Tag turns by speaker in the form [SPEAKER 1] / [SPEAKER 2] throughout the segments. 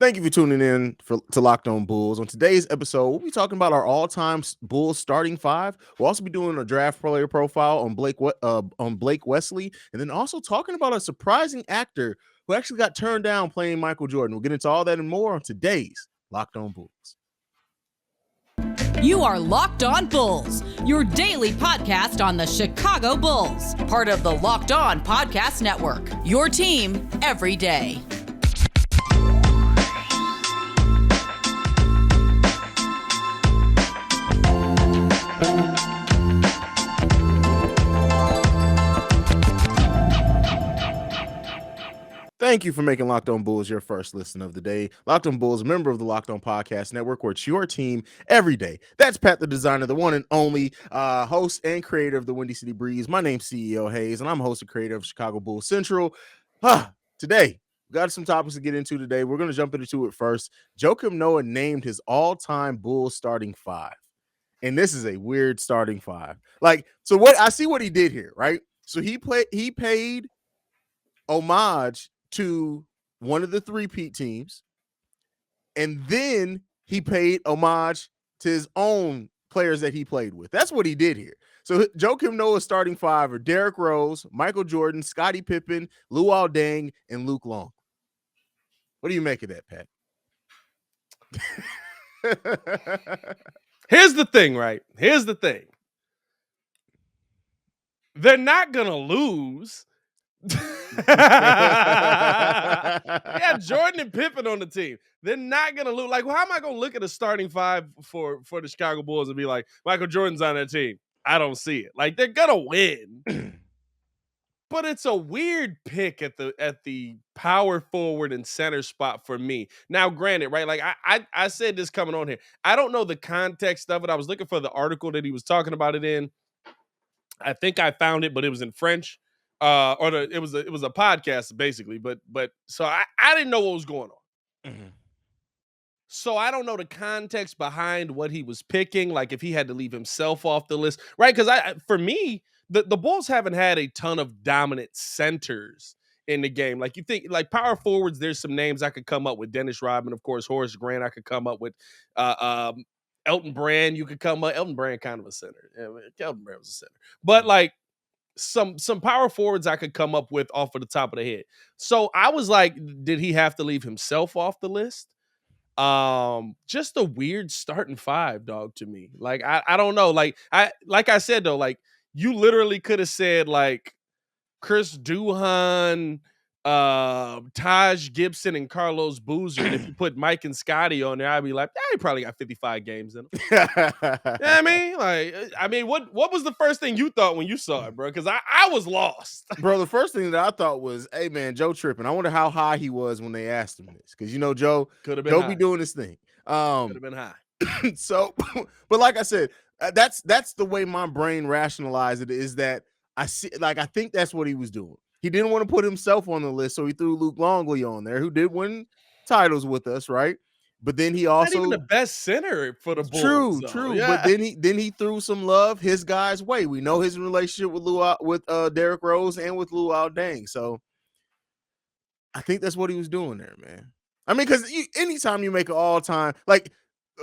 [SPEAKER 1] Thank you for tuning in to Locked On Bulls. On today's episode, we'll be talking about our all-time Bulls starting five. We'll also be doing a draft player profile on Blake Wesley, and then also talking about a surprising actor who actually got turned down playing Michael Jordan. We'll get into all that and more on today's Locked On Bulls.
[SPEAKER 2] You are Locked On Bulls, your daily podcast on the Chicago Bulls, part of the Locked On Podcast Network, your team every day.
[SPEAKER 1] Thank you for making Locked On Bulls your first listen of the day. Locked On Bulls, a member of the Locked On Podcast Network, where it's your team every day. That's Pat, the designer, the one and only host and creator of the Windy City Breeze. My name's CEO Haize, and I'm host and creator of Chicago Bulls Central. Today, we got some topics to get into today. We're going to jump into it first. Joakim Noah named his all-time Bulls starting five. And this is a weird starting five. I see what he did here, right? So he paid homage to one of the three-peat teams, and then he paid homage to his own players that he played with. That's what he did here. So Joakim Noah's starting five are Derrick Rose, Michael Jordan, Scottie Pippen, Luol Deng, and Luke Long. What do you make of that, Pat?
[SPEAKER 3] Here's the thing, right? Here's the thing. They're not going to lose. Yeah, Jordan and Pippen on the team. They're not gonna lose. Like, how am I gonna look at a starting five for the Chicago Bulls and be like, Michael Jordan's on that team? I don't see it. Like, they're gonna win. But it's a weird pick at the power forward and center spot for me. Now, granted, right? Like I said this coming on here. I don't know the context of it. I was looking for the article that he was talking about it in. I think I found it, but it was in French. It was a podcast basically, but so I didn't know what was going on.
[SPEAKER 1] Mm-hmm.
[SPEAKER 3] So I don't know the context behind what he was picking, like if he had to leave himself off the list, right? Because for me, the Bulls haven't had a ton of dominant centers in the game. Like, you think, like, power forwards, there's some names I could come up with. Dennis Rodman, of course, Horace Grant, I could come up with. Elton Brand, you could come up. Elton Brand, kind of a center. Yeah, Elton Brand was a center, but like, some power forwards I could come up with off of the top of the head. So I was like, did he have to leave himself off the list? Just a weird starting five, dog, to me. Like, I don't know. Like I said though, like, you literally could have said like Chris Duhon, Taj Gibson, and Carlos Boozer. And if you put Mike and Scotty on there, I'd be like, he probably got 55 games in him. You know what I mean? Like, what was the first thing you thought when you saw it, bro? Because I was lost.
[SPEAKER 1] Bro, the first thing that I thought was, hey, man, Joe tripping. I wonder how high he was when they asked him this. Because, Joe be doing his thing.
[SPEAKER 3] Could have been high.
[SPEAKER 1] So, but like I said, that's the way my brain rationalized it, is that I think that's what he was doing. He didn't want to put himself on the list, so he threw Luke Longley on there, who did win titles with us, right? But then he also
[SPEAKER 3] not even the best center for the Bulls.
[SPEAKER 1] True.
[SPEAKER 3] Yeah.
[SPEAKER 1] But then he threw some love his guys' way. We know his relationship with Derrick Rose and with Luol Deng. So I think that's what he was doing there, man. I mean, because anytime you make an all-time, like,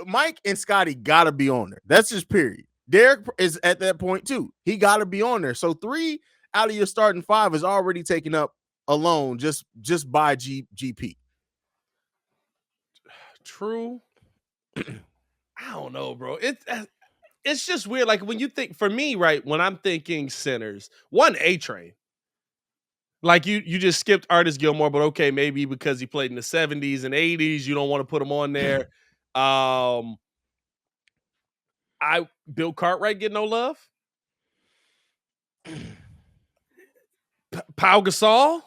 [SPEAKER 1] Mike and Scotty gotta be on there. That's just period. Derrick is at that point too. He gotta be on there. So 3 out of your starting 5 is already taken up alone just by GP.
[SPEAKER 3] True. I don't know, bro. It's just weird. Like, when you think, for me, right, when I'm thinking centers, one, A-Train. Like, you just skipped Artis Gilmore, but okay, maybe because he played in the 70s and 80s, you don't want to put him on there. Bill Cartwright get no love. Pau Gasol.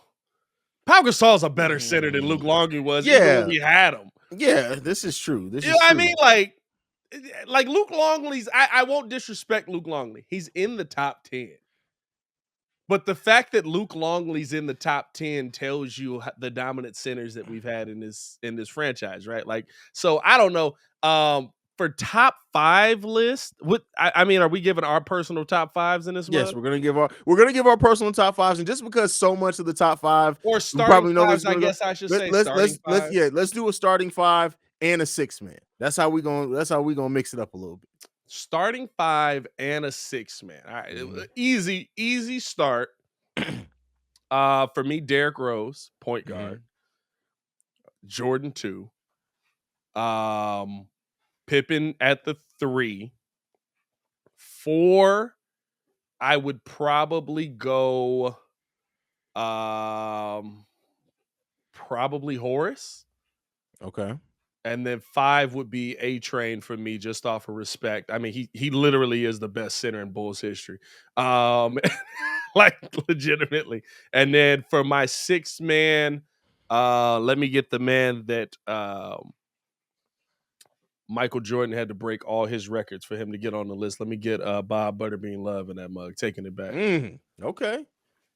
[SPEAKER 3] Pau Gasol's a better center than Luke Longley was.
[SPEAKER 1] Yeah,
[SPEAKER 3] even when we had him.
[SPEAKER 1] Yeah, this is true.
[SPEAKER 3] You know what I mean? Like Luke Longley's. I won't disrespect Luke Longley. He's in the top 10. But the fact that Luke Longley's in the top 10 tells you the dominant centers that we've had in this franchise, right? Like, so I don't know. for top 5 list, what I mean, are we giving our personal top 5s in this
[SPEAKER 1] Yes,
[SPEAKER 3] one?
[SPEAKER 1] we're gonna give our personal top 5s, and just because so much of the top 5,
[SPEAKER 3] Or
[SPEAKER 1] we
[SPEAKER 3] starting
[SPEAKER 1] probably know where
[SPEAKER 3] 5s,
[SPEAKER 1] it's
[SPEAKER 3] I
[SPEAKER 1] gonna go.
[SPEAKER 3] guess I should say starting 5s.
[SPEAKER 1] Let's do a starting 5 and a 6-man. That's how we gonna mix it up a little bit.
[SPEAKER 3] Starting 5 and a 6-man. All right. Easy start. For me, Derrick Rose, point guard. Jordan 2. Pippen at the 3. 4, I would probably go probably Horace.
[SPEAKER 1] Okay.
[SPEAKER 3] And then 5 would be A-Train for me, just off of respect. I mean, he literally is the best center in Bulls history. Like legitimately. And then for my 6th man, let me get the man that Michael Jordan had to break all his records for him to get on the list. Let me get Bob Butterbean Love in that mug, taking it back.
[SPEAKER 1] Okay. All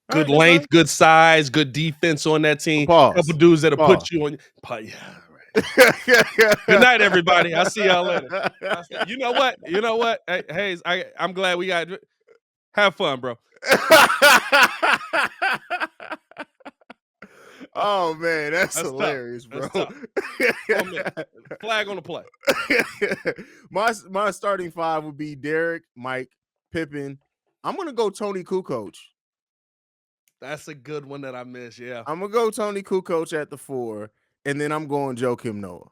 [SPEAKER 3] Good
[SPEAKER 1] right, that's
[SPEAKER 3] length,
[SPEAKER 1] fine.
[SPEAKER 3] good size, good defense on that team.
[SPEAKER 1] Pause.
[SPEAKER 3] Couple dudes that'll put you on. Yeah, right. Good night, everybody. I'll see y'all later. You know what? Hey, Haize, I'm glad we got. Have fun, bro.
[SPEAKER 1] Oh man, that's
[SPEAKER 3] Tough.
[SPEAKER 1] hilarious, bro.
[SPEAKER 3] That's tough. Flag on the play.
[SPEAKER 1] My starting 5 would be Derek, Mike, Pippen. I'm gonna go Tony Kukoc.
[SPEAKER 3] That's a good one that I missed. Yeah,
[SPEAKER 1] I'm gonna go Tony Kukoc at the 4, and then I'm going Joakim Noah.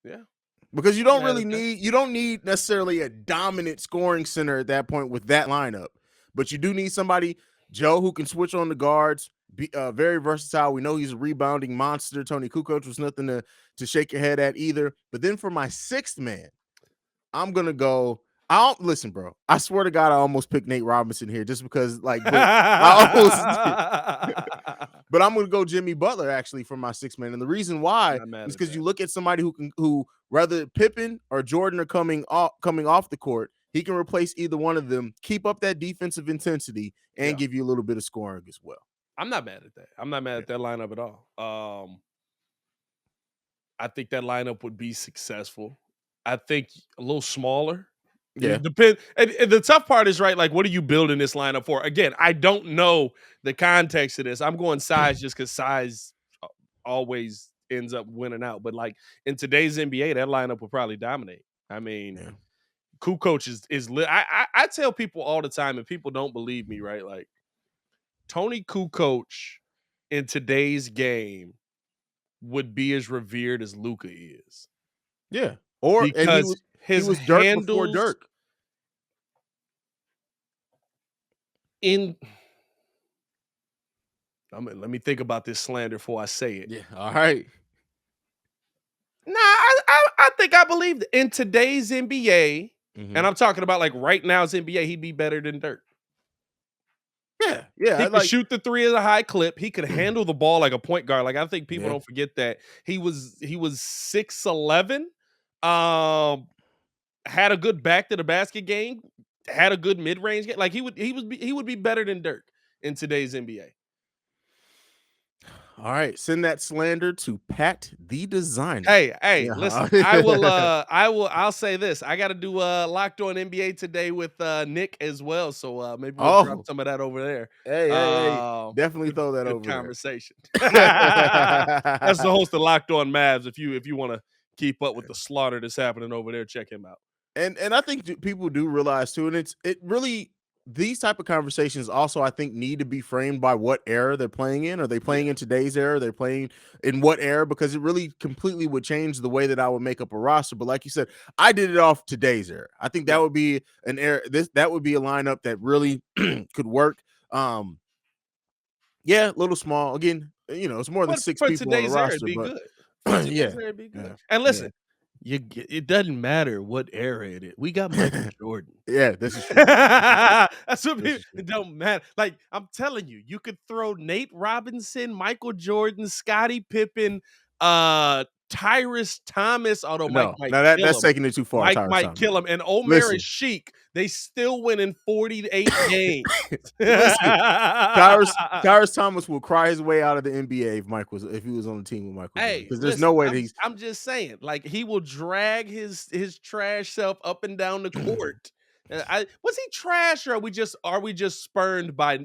[SPEAKER 3] Yeah.
[SPEAKER 1] Because you don't need necessarily a dominant scoring center at that point with that lineup, but you do need somebody, Joe, who can switch on the guards, be very versatile. We know he's a rebounding monster. Tony Kukoc was nothing to shake your head at either. But then for my 6th man, I'm gonna go. Listen, bro. I swear to God, I almost picked Nate Robinson here just because, like, I almost did. But I'm gonna go Jimmy Butler actually for my 6th man, and the reason why is because you look at somebody who whether Pippen or Jordan are coming off the court, he can replace either one of them, keep up that defensive intensity, and give you a little bit of scoring as well.
[SPEAKER 3] I'm not mad at that. I'm not mad at that lineup at all. I think that lineup would be successful. I think a little smaller.
[SPEAKER 1] Yeah.
[SPEAKER 3] And the tough part is, right, like, what are you building this lineup for? Again, I don't know the context of this. I'm going size just because size always ends up winning out. But, like, in today's NBA, that lineup will probably dominate. I mean, Kukoc is lit. I tell people all the time, and people don't believe me, right? Like, Tony Kukoc in today's game would be as revered as Luka is.
[SPEAKER 1] Yeah.
[SPEAKER 3] Because
[SPEAKER 1] he was Dirk before Dirk.
[SPEAKER 3] Let me think about this slander before I say it.
[SPEAKER 1] Yeah, all right.
[SPEAKER 3] Nah, I think I believe that in today's NBA, and I'm talking about, like, right now's NBA, he'd be better than Dirk.
[SPEAKER 1] Yeah.
[SPEAKER 3] He could shoot the 3 at a high clip. He could handle the ball like a point guard. Like, I think people don't forget that. He was 6'11", had a good back to the basket game, had a good mid-range game. Like, he would be better than Dirk in today's NBA.
[SPEAKER 1] All right, send that slander to Pat the Designer.
[SPEAKER 3] Hey, listen, I'll say this. I got to do Locked On NBA today with Nick as well, so maybe we'll drop some of that over there.
[SPEAKER 1] Hey, definitely throw that over
[SPEAKER 3] conversation. That's the host of Locked On Mavs. If you want to keep up with the slaughter that's happening over there, check him out.
[SPEAKER 1] And I think people do realize too, and it really, these type of conversations also, I think, need to be framed by what era they're playing in. Are they playing in today's era? Are they playing in what era? Because it really completely would change the way that I would make up a roster. But like you said, I did it off today's era. I think that would be an era. That would be a lineup that really could work. A little small. Again, it's more than 6 people on the roster.
[SPEAKER 3] Be
[SPEAKER 1] but
[SPEAKER 3] good. It'd be good. And listen. It doesn't matter what era it is. We got Michael Jordan.
[SPEAKER 1] Yeah, this is true.
[SPEAKER 3] That's what people, it don't matter. Like, I'm telling you, you could throw Nate Robinson, Michael Jordan, Scottie Pippen, Tyrus Thomas, although Mike
[SPEAKER 1] No,
[SPEAKER 3] might
[SPEAKER 1] now
[SPEAKER 3] kill
[SPEAKER 1] that's
[SPEAKER 3] him.
[SPEAKER 1] taking it too far.
[SPEAKER 3] Mike
[SPEAKER 1] Tyrus
[SPEAKER 3] might
[SPEAKER 1] Thomas.
[SPEAKER 3] kill him. And Omer
[SPEAKER 1] Listen.
[SPEAKER 3] and Sheik, they still win in 48 games.
[SPEAKER 1] Listen, Tyrus Thomas will cry his way out of the NBA if he was on the team with Michael Jordan.
[SPEAKER 3] Hey,
[SPEAKER 1] Because there's
[SPEAKER 3] listen,
[SPEAKER 1] no way that he's
[SPEAKER 3] I'm just saying, like, he will drag his trash self up and down the court. Was he trash, or are we just spurned by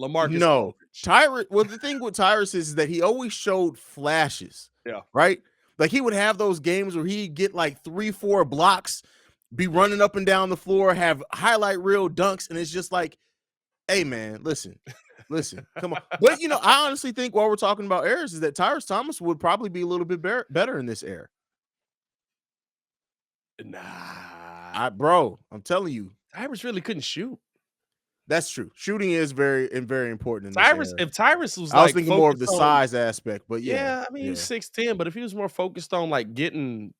[SPEAKER 3] LaMarcus
[SPEAKER 1] no
[SPEAKER 3] Aldridge?
[SPEAKER 1] Tyrus. Well, the thing with Tyrus is that he always showed flashes.
[SPEAKER 3] Yeah.
[SPEAKER 1] Right? Like he would have those games where he'd get like 3-4 blocks, be running up and down the floor, have highlight reel dunks, and it's just like, hey man, listen, come on. But I honestly think while we're talking about errors is that Tyrus Thomas would probably be a little bit better in this era.
[SPEAKER 3] Nah.
[SPEAKER 1] Bro, I'm telling you.
[SPEAKER 3] Tyrus really couldn't shoot.
[SPEAKER 1] That's true. Shooting is very important in this
[SPEAKER 3] Tyrus,
[SPEAKER 1] era.
[SPEAKER 3] if Tyrus was
[SPEAKER 1] I was
[SPEAKER 3] like
[SPEAKER 1] thinking more of the
[SPEAKER 3] focused on,
[SPEAKER 1] size aspect, but
[SPEAKER 3] I mean, he was 6'10", but if he was more focused on like getting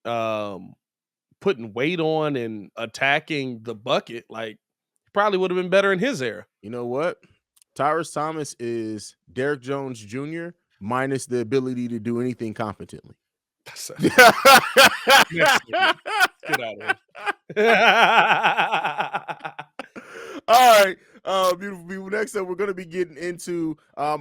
[SPEAKER 3] putting weight on and attacking the bucket, like, probably would have been better in his era.
[SPEAKER 1] You know what? Tyrus Thomas is Derrick Jones Jr. minus the ability to do anything competently.
[SPEAKER 3] Get out of here.
[SPEAKER 1] All right, beautiful people. Next up, we're going to be getting into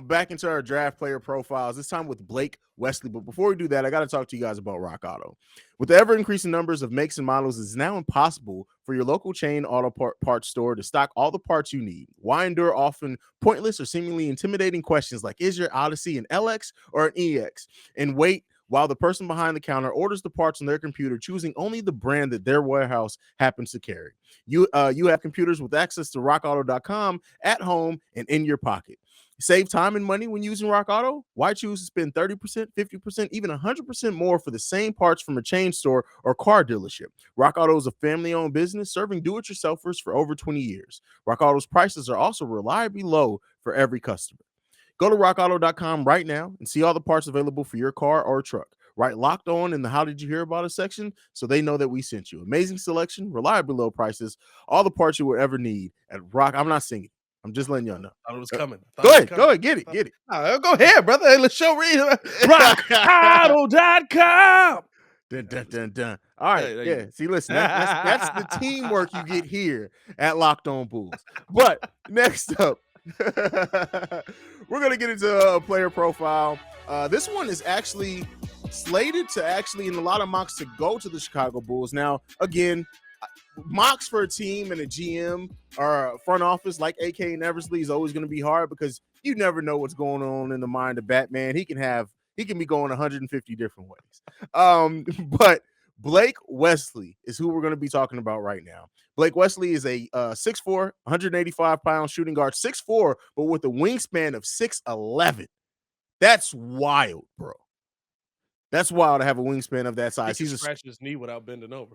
[SPEAKER 1] back into our draft player profiles, this time with Blake Wesley. But before we do that, I got to talk to you guys about Rock Auto. With the ever-increasing numbers of makes and models, it's now impossible for your local chain auto parts store to stock all the parts you need. Why endure often pointless or seemingly intimidating questions like, is your Odyssey an LX or an EX? And wait while the person behind the counter orders the parts on their computer, choosing only the brand that their warehouse happens to carry. You have computers with access to rockauto.com at home and in your pocket. Save time and money when using Rock Auto. Why choose to spend 30%, 50%, even 100% more for the same parts from a chain store or car dealership? Rock Auto is a family-owned business serving do-it-yourselfers for over 20 years. Rock Auto's prices are also reliably low for every customer. Go to rockauto.com right now and see all the parts available for your car or truck. Right, Locked On in the How Did You Hear About Us section so they know that we sent you. Amazing selection, reliably low prices, all the parts you will ever need at Rock. I'm not singing. I'm just letting y'all know.
[SPEAKER 3] I thought it was coming.
[SPEAKER 1] Go ahead, get it.
[SPEAKER 3] No, go ahead, brother. Hey, let's show read rockauto.com.
[SPEAKER 1] Dun, dun, dun, dun. All right, yeah. See, listen, that's the teamwork you get here at Locked On Bulls. But next up, we're gonna get into a player profile. This one is actually slated to in a lot of mocks to go to the Chicago Bulls. Now, again, mocks for a team and a GM or a front office like AK and Eversley is always going to be hard because you never know what's going on in the mind of Batman. He can be going 150 different ways. But Blake Wesley is who we're going to be talking about right now. Blake Wesley is a 6'4", 185-pound shooting guard, 6'4", but with a wingspan of 6'11". That's wild, bro. That's wild to have a wingspan of that size.
[SPEAKER 3] He's scratch his knee without bending over.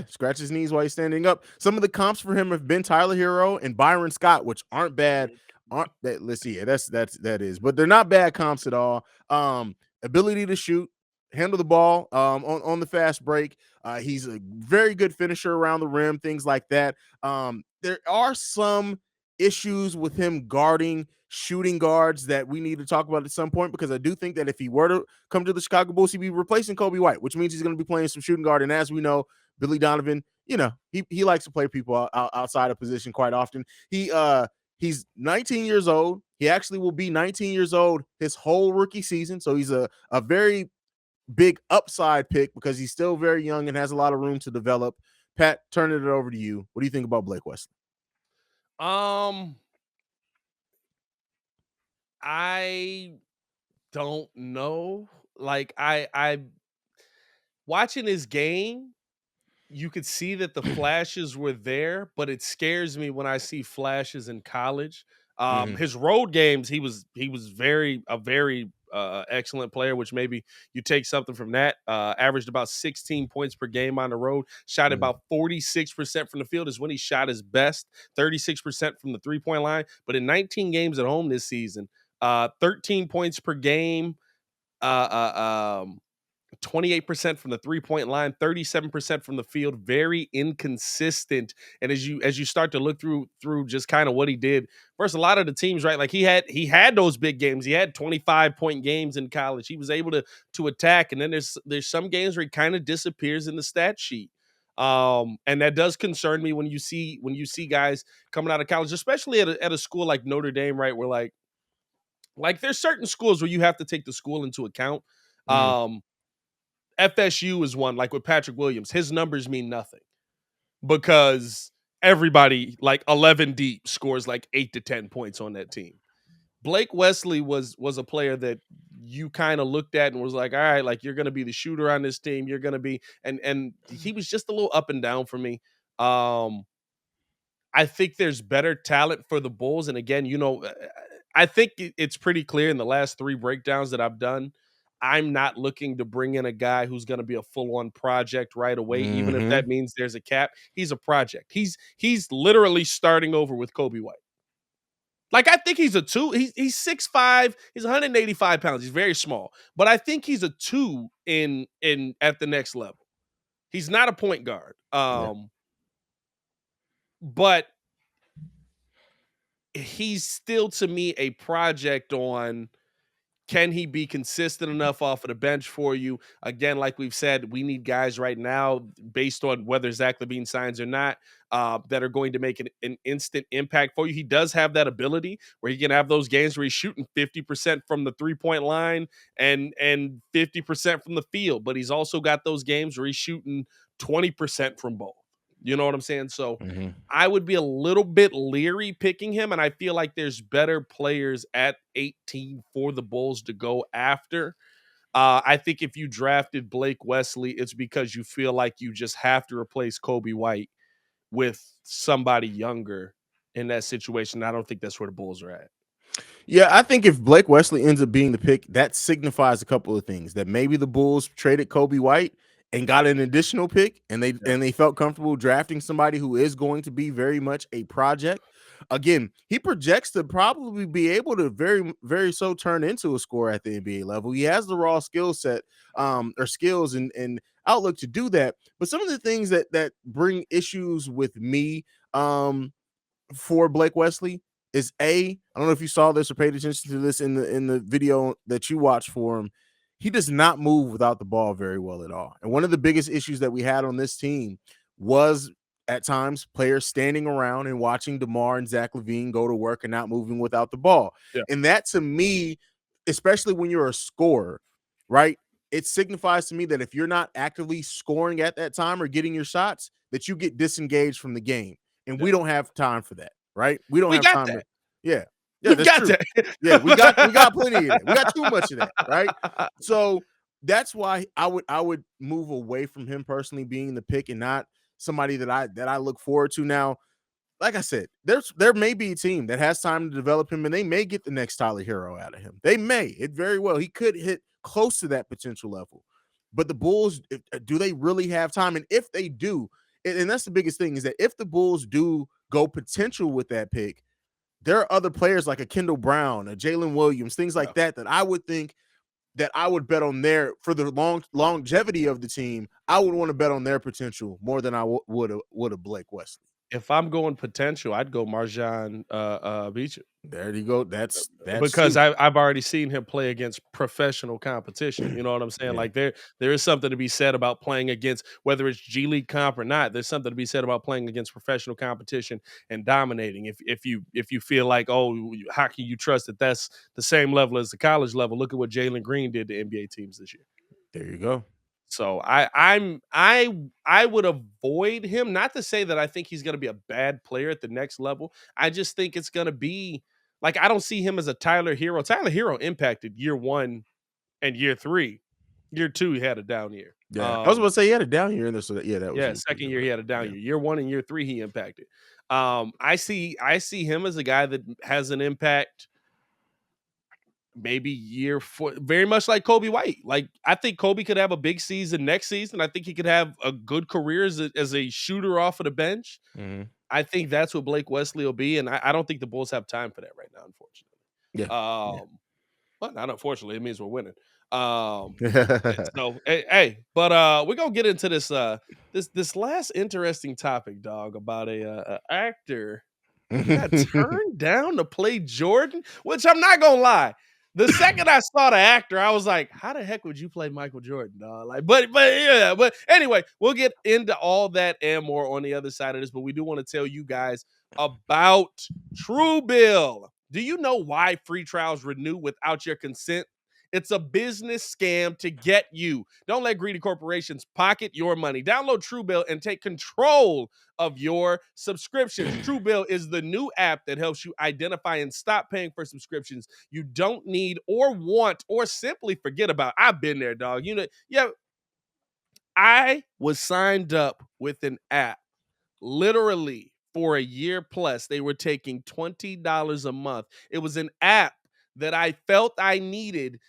[SPEAKER 1] Scratch his knees while he's standing up. Some of the comps for him have been Tyler Hero and Byron Scott, which aren't bad. That is, but they're not bad comps at all. Ability to shoot, handle the ball on the fast break. He's a very good finisher around the rim, things like that. There are some issues with him guarding shooting guards that we need to talk about at some point, because I do think that if he were to come to the Chicago Bulls, he'd be replacing Kobe White, which means he's going to be playing some shooting guard. And as we know, Billy Donovan, he likes to play people outside of position quite often. He's 19 years old. He actually will be 19 years old his whole rookie season. So he's a very big upside pick because he's still very young and has a lot of room to develop. Pat, turning it over to you. What do you think about Blake Wesley?
[SPEAKER 3] I don't know. Like, I watching his game, you could see that the flashes were there, but it scares me when I see flashes in college. His road games, he was very excellent player, which maybe you take something from that. Averaged about 16 points per game on the road, shot about 46% from the field is when he shot his best, 36% from the 3-point line. But in 19 games at home this season, 13 points per game, 28% from the 3-point line, 37% from the field, very inconsistent. And as you start to look through just kind of what he did, first, a lot of the teams, right? Like he had those big games. He had 25-point games in college. He was able to attack. And then there's some games where he kind of disappears in the stat sheet. And that does concern me when you see guys coming out of college, especially at a school like Notre Dame, right? Where like there's certain schools where you have to take the school into account. FSU is one, like with Patrick Williams. His numbers mean nothing because everybody, like 11 deep, scores like 8 to 10 points on that team. Blake Wesley was a player that you kind of looked at and was like, all right, like you're going to be the shooter on this team. You're going to be, and he was just a little up and down for me. I think there's better talent for the Bulls. And again, I think it's pretty clear in the last 3 breakdowns that I've done, I'm not looking to bring in a guy who's going to be a full-on project right away, even if that means there's a cap. He's a project. He's literally starting over with Kobe White. Like, I think he's a 2. He's 6'5". He's 185 pounds. He's very small. But I think he's a 2 in at the next level. He's not a point guard. But he's still, to me, a project on, can he be consistent enough off of the bench for you? Again, like we've said, we need guys right now, based on whether Zach LaVine signs or not, that are going to make an instant impact for you. He does have that ability where he can have those games where he's shooting 50% from the 3-point line and 50% from the field, but he's also got those games where he's shooting 20% from both. You know what I'm saying? So I would be a little bit leery picking him, and I feel like there's better players at 18 for the Bulls to go after. I think if you drafted Blake Wesley, it's because you feel like you just have to replace Kobe White with somebody younger in that situation. I don't think that's where the Bulls are at.
[SPEAKER 1] Yeah, I think if Blake Wesley ends up being the pick, that signifies a couple of things. That maybe the Bulls traded Kobe White and got an additional pick, and they felt comfortable drafting somebody who is going to be very much a project. Again, he projects to probably be able to very so turn into a scorer at the NBA level. He has the raw skill set, or skills and outlook to do that. But some of the things that bring issues with me, for Blake Wesley is I don't know if you saw this or paid attention to this in the video that you watched for him. He does not move without the ball very well at all. And one of the biggest issues that we had on this team was at times players standing around and watching DeMar and Zach LaVine go to work and not moving without the ball.
[SPEAKER 3] Yeah.
[SPEAKER 1] And that, to me, especially when you're a scorer, right? It signifies to me that if you're not actively scoring at that time or getting your shots, that you get disengaged from the game. And we don't have time for that, right? We don't have time. Yeah, that's true. Yeah, we got plenty of that. We got too much of that, right? So that's why I would move away from him personally being the pick and not somebody that I look forward to. Now, like I said, there may be a team that has time to develop him, and they may get the next Tyler Hero out of him. They may. It very well. He could hit close to that potential level. But the Bulls, do they really have time? And if they do, and that's the biggest thing, is that if the Bulls do go potential with that pick, there are other players like a Kendall Brown, a Jalen Williams, things like that I would think that I would bet on their, for the longevity of the team, I would want to bet on their potential more than I would a Blake Wesley.
[SPEAKER 3] If I'm going potential, I'd go Marjan Beecher.
[SPEAKER 1] There you go. That's
[SPEAKER 3] because I've already seen him play against professional competition. You know what I'm saying?
[SPEAKER 1] Yeah.
[SPEAKER 3] Like there is something to be said about playing against, whether it's G League comp or not. There's something to be said about playing against professional competition and dominating. If you feel like, oh, how can you trust that that's the same level as the college level? Look at what Jalen Green did to NBA teams this year.
[SPEAKER 1] There you go.
[SPEAKER 3] So I would avoid him. Not to say that I think he's going to be a bad player at the next level. I just think it's going to be like, I don't see him as a Tyler Hero. Tyler Hero impacted year 1 and year 3. Year 2, he had a down year.
[SPEAKER 1] Yeah, I was about to say he had a down year in there. So that was
[SPEAKER 3] second year he had a down year. Year 1 and year 3 he impacted. I see him as a guy that has an impact. Maybe year 4, very much like Kobe White. Like, I think Kobe could have a big season next season. I think he could have a good career as a shooter off of the bench.
[SPEAKER 1] Mm-hmm.
[SPEAKER 3] I think that's what Blake Wesley will be, and I don't think the Bulls have time for that right now, unfortunately.
[SPEAKER 1] Yeah.
[SPEAKER 3] Well, not unfortunately, it means we're winning. So but we're gonna get into this last interesting topic, dog, about a actor who got turned down to play Jordan, which I'm not gonna lie. The second I saw the actor, I was like, how the heck would you play Michael Jordan, dog? Like, but anyway, we'll get into all that and more on the other side of this. But we do want to tell you guys about Truebill. Do you know why free trials renew without your consent? It's a business scam to get you. Don't let greedy corporations pocket your money. Download Truebill and take control of your subscriptions. Truebill is the new app that helps you identify and stop paying for subscriptions you don't need or want or simply forget about. I've been there, dog. I was signed up with an app literally for a year plus. They were taking $20 a month. It was an app that I felt I needed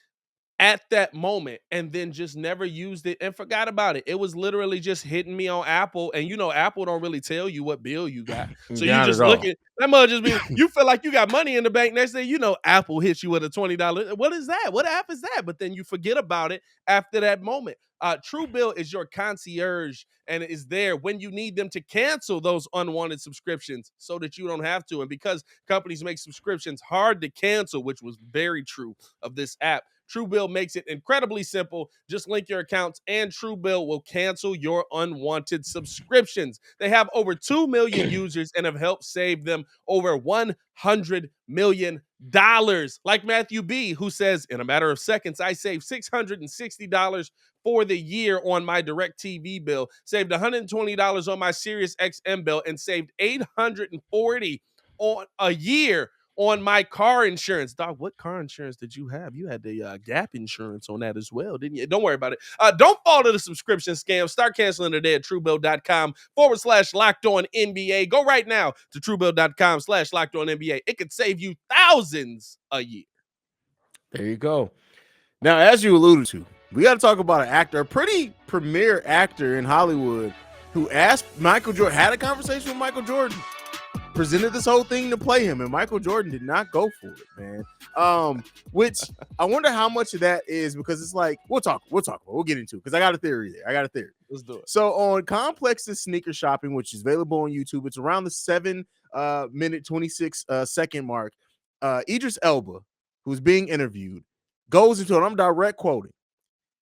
[SPEAKER 3] at that moment and then just never used it and forgot about it. It was literally just hitting me on Apple. And Apple don't really tell you what bill you got. So you
[SPEAKER 1] Not
[SPEAKER 3] just
[SPEAKER 1] at
[SPEAKER 3] look
[SPEAKER 1] all.
[SPEAKER 3] at that must just be you feel like you got money in the bank. Next thing you know, Apple hits you with a $20. What is that? What app is that? But then you forget about it after that moment. Truebill is your concierge and it is there when you need them to cancel those unwanted subscriptions so that you don't have to. And because companies make subscriptions hard to cancel, which was very true of this app, Truebill makes it incredibly simple. Just link your accounts and Truebill will cancel your unwanted subscriptions. They have over 2 million users and have helped save them over $100 million. Like Matthew B., who says, in a matter of seconds, I saved $660 for the year on my DirecTV bill, saved $120 on my Sirius XM bill, and saved $840 on a year on my car insurance. Dog, what car insurance did you have? You had the Gap insurance on that as well, didn't you? Don't worry about it. Don't fall to the subscription scam. Start canceling today at Truebill.com/locked on NBA. Go right now to Truebill.com/locked on NBA. It could save you thousands a year.
[SPEAKER 1] There you go. Now, as you alluded to, we got to talk about an actor, a pretty premier actor in Hollywood, who asked Michael Jordan, had a conversation with Michael Jordan, presented this whole thing to play him, and Michael Jordan did not go for it, man. Which I wonder how much of that is because it's like we'll talk about, we'll get into it because I got a theory there.
[SPEAKER 3] Let's do it.
[SPEAKER 1] So on Complex's Sneaker Shopping, which is available on YouTube, it's around the 7-minute 26-second mark. Idris Elba, who's being interviewed, goes into it. I'm direct quoting.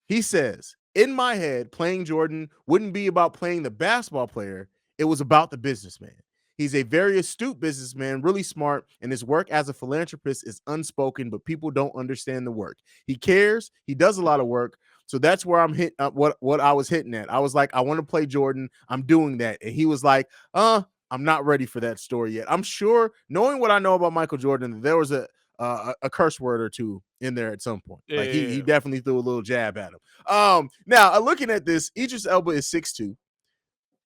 [SPEAKER 1] He says, "In my head, playing Jordan wouldn't be about playing the basketball player. It was about the businessman. He's a very astute businessman, really smart, and his work as a philanthropist is unspoken, but people don't understand the work. He cares. He does a lot of work. So that's where I'm hitting up what I was hitting at. I was like, I want to play Jordan. I'm doing that." And he was like, I'm not ready for that story yet. I'm sure, knowing what I know about Michael Jordan, there was a curse word or two in there at some point. Like he definitely threw a little jab at him. Now looking at this, Idris Elba is 6'2".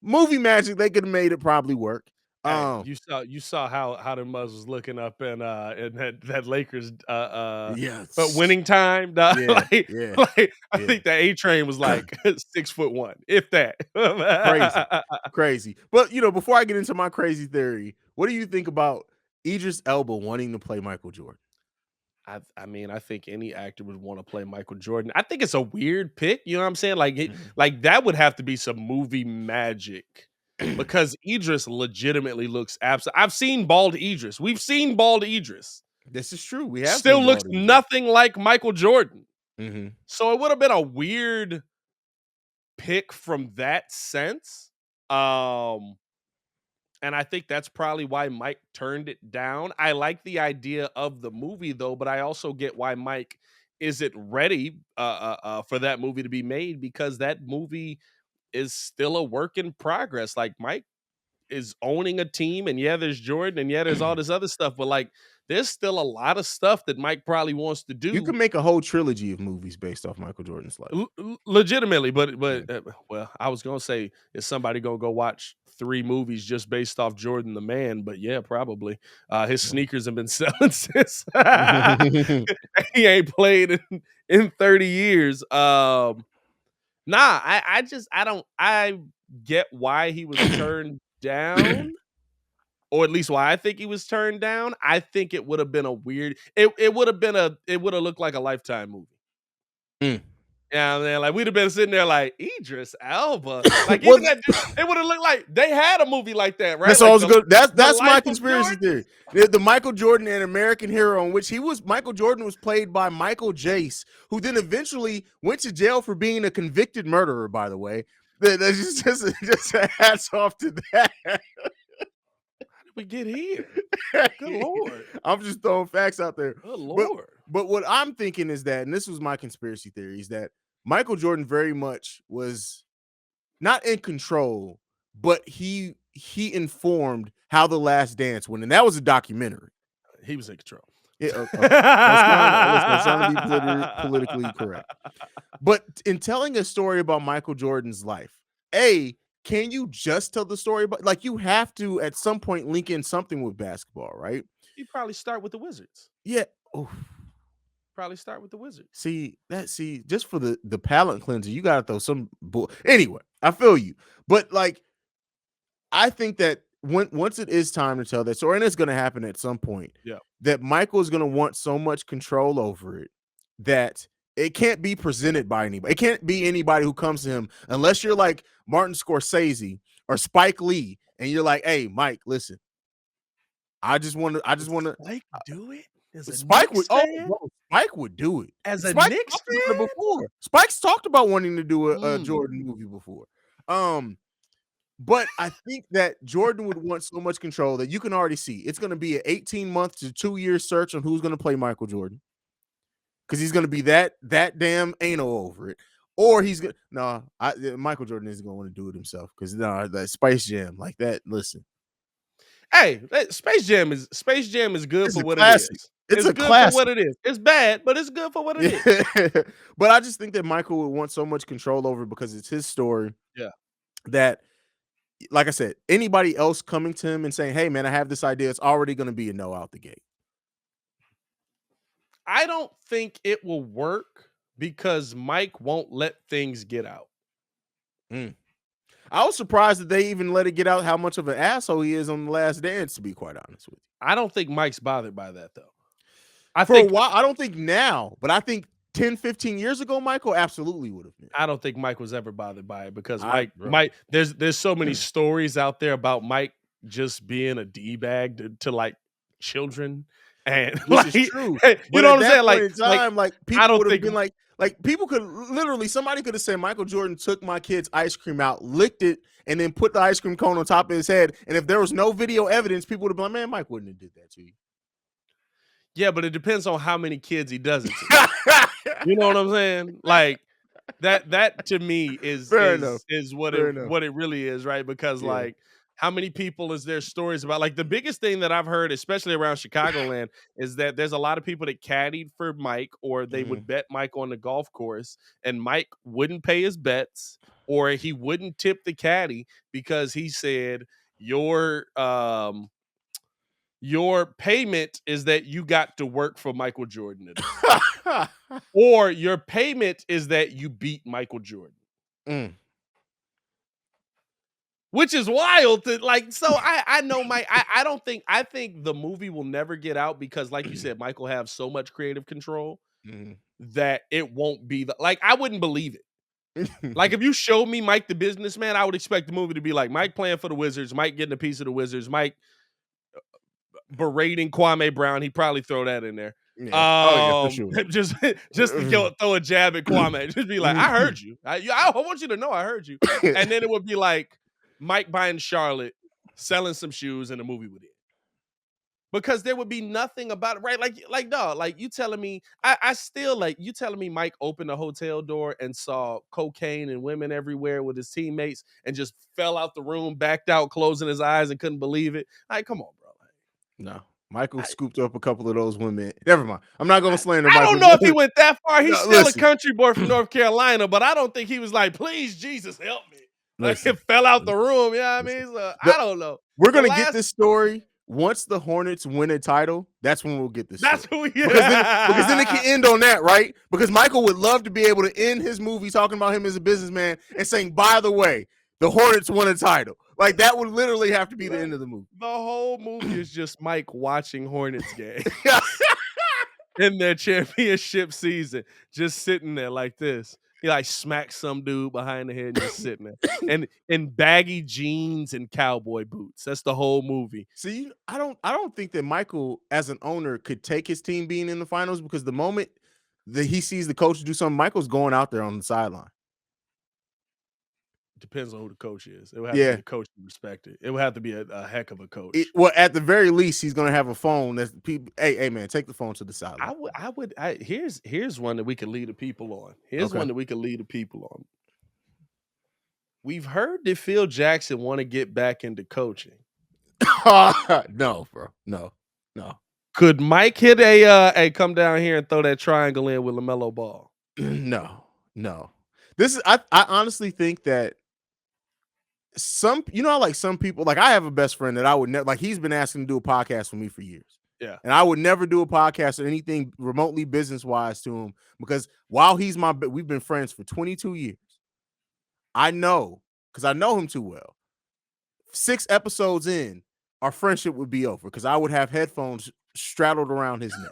[SPEAKER 1] Movie magic, they could have made it probably work.
[SPEAKER 3] Hey, you saw how the Muzz was looking up in that Lakers
[SPEAKER 1] Yes,
[SPEAKER 3] but winning time.
[SPEAKER 1] Yeah,
[SPEAKER 3] I think the A train was like 6'1", if that.
[SPEAKER 1] crazy. But before I get into my crazy theory, what do you think about Idris Elba wanting to play Michael Jordan?
[SPEAKER 3] I mean, I think any actor would want to play Michael Jordan. I think it's a weird pick. You know what I'm saying? Like that would have to be some movie magic. Because Idris legitimately looks absent. I've seen bald Idris. We've seen bald Idris.
[SPEAKER 1] This is true. We have
[SPEAKER 3] still looks nothing like Michael Jordan.
[SPEAKER 1] Mm-hmm.
[SPEAKER 3] So it would have been a weird pick from that sense. And I think that's probably why Mike turned it down. I like the idea of the movie though, but I also get why Mike isn't ready for that movie to be made because that movie is still a work in progress. Like Mike is owning a team and there's Jordan and there's all this other stuff, but like there's still a lot of stuff that Mike probably wants to do.
[SPEAKER 1] You can make a whole trilogy of movies based off Michael Jordan's life.
[SPEAKER 3] Legitimately, but well, I was going to say, is somebody going to go watch 3 movies just based off Jordan the man? But yeah, probably. His sneakers have been selling since he ain't played in 30 years. I get why he was turned down. or at least why I think he was turned down, I think it would have been a weird. It would have looked like a Lifetime movie.
[SPEAKER 1] Mm.
[SPEAKER 3] Yeah, man, like we'd have been sitting there like Idris Elba, like
[SPEAKER 1] Well,
[SPEAKER 3] even that. It would have looked like they had a movie like that, right?
[SPEAKER 1] that's
[SPEAKER 3] Like
[SPEAKER 1] all good. That's my
[SPEAKER 3] Life of
[SPEAKER 1] conspiracy
[SPEAKER 3] Jordan.
[SPEAKER 1] theory. The Michael Jordan, an American hero, in which Michael Jordan was played by Michael Jace, who then eventually went to jail for being a convicted murderer. By the way, that's just hats off to that.
[SPEAKER 3] How did we get here? Good Lord.
[SPEAKER 1] I'm just throwing facts out there.
[SPEAKER 3] Good Lord.
[SPEAKER 1] But what I'm thinking is that, and this was my conspiracy theory, is that Michael Jordan very much was not in control, but he informed how The Last Dance went, and that was a documentary.
[SPEAKER 3] He was in control.
[SPEAKER 1] Yeah, okay. I was trying to be politically correct. But in telling a story about Michael Jordan's life, can you just tell the story about, like, you have to at some point link in something with basketball, right?
[SPEAKER 3] You probably start with the Wizards.
[SPEAKER 1] Yeah. Oof.
[SPEAKER 3] Probably start with the Wizards.
[SPEAKER 1] See, just for the palate cleanser, you gotta throw some anyway. I feel you, but like, I think that once it is time to tell that story, and it's gonna happen at some point,
[SPEAKER 3] Yeah,
[SPEAKER 1] that Michael is gonna want so much control over it that it can't be presented by anybody. It can't be anybody who comes to him unless you're like Martin Scorsese or Spike Lee, and you're like, "Hey, Mike, listen, I just want to."
[SPEAKER 3] Spike do it.
[SPEAKER 1] Spike would. Oh, bro, Spike would do it.
[SPEAKER 3] As a
[SPEAKER 1] Spike
[SPEAKER 3] Knicks
[SPEAKER 1] talked about it
[SPEAKER 3] fan?
[SPEAKER 1] before. Spike's talked about wanting to do a Jordan movie before. But I think that Jordan would want so much control that you can already see it's going to be an 18-month to 2-year search on who's going to play Michael Jordan, because he's going to be that damn anal over it, or he's gonna Michael Jordan isn't going to want to do it himself, because that Space Jam like that. Listen,
[SPEAKER 3] hey, Space Jam is good for what
[SPEAKER 1] classic.
[SPEAKER 3] it is.
[SPEAKER 1] It's a
[SPEAKER 3] good
[SPEAKER 1] classic.
[SPEAKER 3] for what it is. It's bad, but it's good for what it is.
[SPEAKER 1] But I just think that Michael would want so much control over it because it's his story.
[SPEAKER 3] Yeah.
[SPEAKER 1] That, like I said, anybody else coming to him and saying, "Hey, man, I have this idea," it's already going to be a no out the gate.
[SPEAKER 3] I don't think it will work because Mike won't let things get out.
[SPEAKER 1] I was surprised that they even let it get out how much of an asshole he is on The Last Dance, to be quite honest with you.
[SPEAKER 3] I don't think Mike's bothered by that, though.
[SPEAKER 1] A while, I don't think now, but I think 10, 15 years ago, Michael absolutely would have been.
[SPEAKER 3] I don't think Mike was ever bothered by it because
[SPEAKER 1] Mike,
[SPEAKER 3] there's so many stories out there about Mike just being a D-bag to like children. And
[SPEAKER 1] which is true.
[SPEAKER 3] You know what I'm saying?
[SPEAKER 1] Like people would have been like people could literally, somebody could have said Michael Jordan took my kid's ice cream out, licked it, and then put the ice cream cone on top of his head. And if there was no video evidence, people would have been like, "Man, Mike wouldn't have did that to you."
[SPEAKER 3] Yeah, but it depends on how many kids he does it to. You know what I'm saying? Like that to me is what it really is, right? Because like, how many people is there stories about? Like, the biggest thing that I've heard, especially around Chicagoland, is that there's a lot of people that caddied for Mike, or they would bet Mike on the golf course, and Mike wouldn't pay his bets, or he wouldn't tip the caddy because he said your payment is that you got to work for Michael Jordan today. Or your payment is that you beat Michael Jordan. Which is wild to like. So I know Mike. I think the movie will never get out because, like you said, Michael have so much creative control that it won't be like, I wouldn't believe it. Like, if you showed me Mike the businessman, I would expect the movie to be like Mike playing for the Wizards, Mike getting a piece of the Wizards, Mike berating Kwame Brown. He'd probably throw that in there.
[SPEAKER 1] For sure.
[SPEAKER 3] Just to throw a jab at Kwame. Just be like, "I heard you. I want you to know I heard you." And then it would be like Mike buying Charlotte, selling some shoes, and a movie with it. Because there would be nothing about it, right? Like dog, like you telling me, I still like you telling me Mike opened a hotel door and saw cocaine and women everywhere with his teammates and just fell out the room, backed out, closing his eyes and couldn't believe it. Like, come on, bro.
[SPEAKER 1] No. Michael scooped up a couple of those women. Never mind. I'm not going to slander Michael.
[SPEAKER 3] I don't know if he went that far. He's still
[SPEAKER 1] listen.
[SPEAKER 3] a country boy from North Carolina, but I don't think he was like, "Please, Jesus, help me." Like, it fell out the room. You know what I mean? So, I don't know.
[SPEAKER 1] We're going to get this story once the Hornets win a title. That's when we'll get this story.
[SPEAKER 3] That's who we
[SPEAKER 1] because then it can end on that, right? Because Michael would love to be able to end his movie talking about him as a businessman and saying, "By the way, the Hornets won a title." Like that would literally have to be the end of the movie.
[SPEAKER 3] The whole movie is just Mike watching Hornets game in their championship season, just sitting there like this. He like smacks some dude behind the head and just sitting there. And in baggy jeans and cowboy boots. That's the whole movie.
[SPEAKER 1] See, I don't think that Michael, as an owner, could take his team being in the finals, because the moment that he sees the coach do something, Michael's going out there on the sideline.
[SPEAKER 3] Depends on who the coach is. It would have to be a coach you respected. It would have to be a heck of a coach.
[SPEAKER 1] Well, at the very least, he's gonna have a phone that's people. Hey, man, take the phone to the sideline.
[SPEAKER 3] Here's one that we could lead the people on. One that we could lead the people on. We've heard that Phil Jackson want to get back into coaching.
[SPEAKER 1] No, bro. No.
[SPEAKER 3] Could Mike hit a come down here and throw that triangle in with LaMelo Ball?
[SPEAKER 1] No. This is I honestly think that some people, like I have a best friend that I would never, like, he's been asking to do a podcast with me for years.
[SPEAKER 3] Yeah.
[SPEAKER 1] And I would never do a podcast or anything remotely business-wise to him, because while we've been friends for 22 years. I know, because I know him too well. 6 episodes in, our friendship would be over, because I would have headphones straddled around his neck.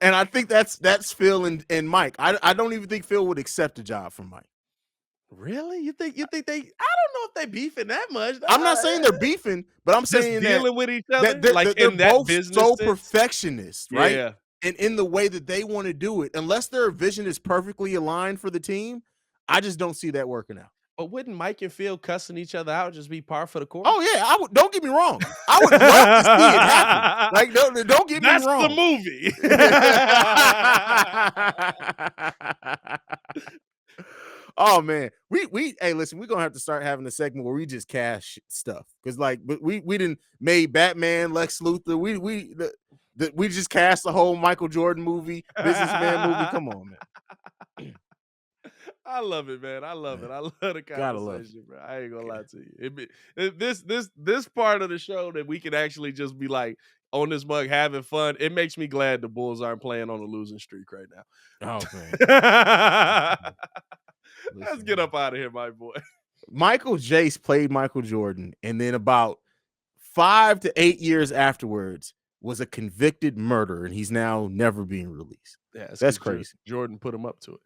[SPEAKER 1] And I think that's Phil and Mike. I don't even think Phil would accept a job from Mike.
[SPEAKER 3] Really? You think they? I don't know if they beefing that much.
[SPEAKER 1] I'm not saying they're beefing, but I'm saying
[SPEAKER 3] dealing with each other.
[SPEAKER 1] They're
[SPEAKER 3] in that
[SPEAKER 1] both
[SPEAKER 3] business
[SPEAKER 1] so
[SPEAKER 3] sense?
[SPEAKER 1] perfectionist, right?
[SPEAKER 3] Yeah.
[SPEAKER 1] And in the way that they want to do it, unless their vision is perfectly aligned for the team, I just don't see that working out.
[SPEAKER 3] But wouldn't Mike and Phil cussing each other out just be par for the course?
[SPEAKER 1] Oh yeah, I would. Don't get me wrong. I would love to see it happen. Like, don't get me wrong.
[SPEAKER 3] That's the movie.
[SPEAKER 1] Oh man, hey, listen, we're gonna have to start having a segment where we just cash stuff, because like, but we didn't made Batman, Lex Luthor. We just cast the whole Michael Jordan movie, businessman movie. Come on, man.
[SPEAKER 3] I love it, man. I love it. I love the conversation, bro. I ain't gonna lie to you. This part of the show that we can actually just be like on this mug having fun. It makes me glad the Bulls aren't playing on a losing streak right now.
[SPEAKER 1] Oh man.
[SPEAKER 3] Let's get up out of here, my boy.
[SPEAKER 1] Michael Jace played Michael Jordan, and then about 5 to 8 years afterwards was a convicted murderer, and he's now never being released.
[SPEAKER 3] Yeah,
[SPEAKER 1] that's crazy.
[SPEAKER 3] Jordan put him up to it.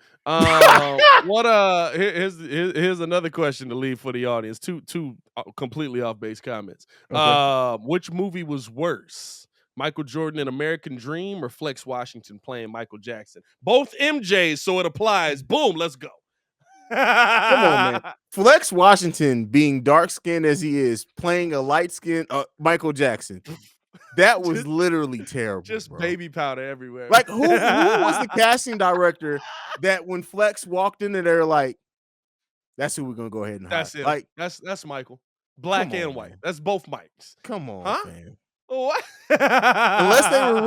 [SPEAKER 3] Here's another question to leave for the audience. Two completely off base comments. Okay. Which movie was worse? Michael Jordan in American Dream or Flex Washington playing Michael Jackson? Both MJs, so it applies. Boom, let's go.
[SPEAKER 1] Come on, man. Flex Washington, being dark-skinned as he is, playing a light-skinned Michael Jackson. That was literally terrible.
[SPEAKER 3] Just
[SPEAKER 1] bro.
[SPEAKER 3] Baby powder everywhere.
[SPEAKER 1] Like, who was the casting director that when Flex walked into there, like, that's who we're gonna go ahead and hire?
[SPEAKER 3] That's it.
[SPEAKER 1] Like,
[SPEAKER 3] that's Michael. Black and white. Man. That's both Mikes.
[SPEAKER 1] Come on, man.
[SPEAKER 3] What?
[SPEAKER 1] Unless they were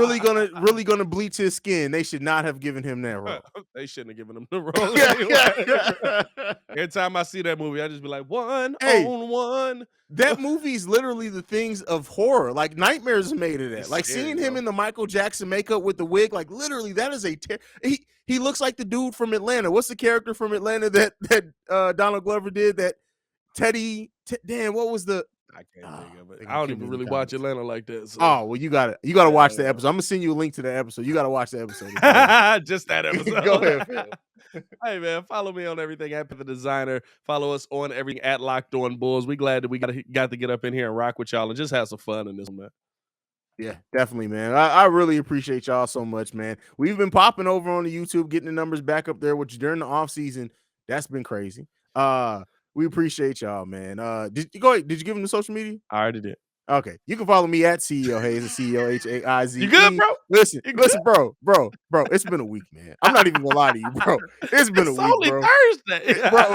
[SPEAKER 1] really gonna bleach his skin, they should not have given him that role.
[SPEAKER 3] They shouldn't have given him the role. Anyway. Every time I see that movie, I just be like, one on one.
[SPEAKER 1] That movie's literally the things of horror. Like, nightmares made of that.
[SPEAKER 3] It's
[SPEAKER 1] like,
[SPEAKER 3] scary,
[SPEAKER 1] seeing him in the Michael Jackson makeup with the wig, like, literally, that is he looks like the dude from Atlanta. What's the character from Atlanta that Donald Glover did? That Teddy. Damn, what was the?
[SPEAKER 3] I can't think of it. I don't even really watch Atlanta like that. So.
[SPEAKER 1] Oh well, you gotta watch the episode. I'm gonna send you a link to the episode. You gotta watch the episode.
[SPEAKER 3] Just that episode.
[SPEAKER 1] Go ahead, Phil.
[SPEAKER 3] Hey man, follow me on everything at the Designer. Follow us on everything at Locked On Bulls. We glad that we got to get up in here and rock with y'all and just have some fun in this, man.
[SPEAKER 1] Yeah, definitely, man. I really appreciate y'all so much, man. We've been popping over on the YouTube, getting the numbers back up there, which during the off season, that's been crazy. We appreciate y'all, man. Did you give him the social media?
[SPEAKER 3] I already did.
[SPEAKER 1] Okay. You can follow me at CEO Haize, CEOHAIZE.
[SPEAKER 3] You good, bro?
[SPEAKER 1] Listen, bro. It's been a week, man. I'm not even gonna lie to you, bro. It's been a week,
[SPEAKER 3] only
[SPEAKER 1] bro.
[SPEAKER 3] Thursday.
[SPEAKER 1] Bro,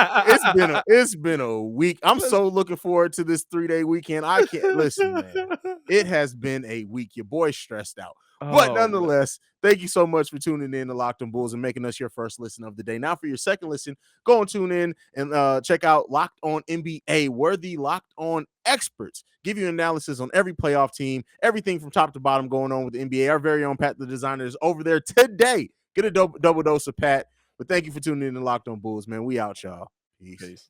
[SPEAKER 1] it's been a week. I'm so looking forward to this 3-day weekend. I can't listen, man. It has been a week. Your boy's stressed out. But nonetheless, thank you so much for tuning in to Locked On Bulls and making us your first listen of the day. Now, for your second listen, go and tune in and check out Locked On NBA, where the Locked On experts give you analysis on every playoff team, everything from top to bottom going on with the NBA. Our very own Pat, the Designer, is over there today. Get a double dose of Pat. But thank you for tuning in to Locked On Bulls, man. We out, y'all. Peace.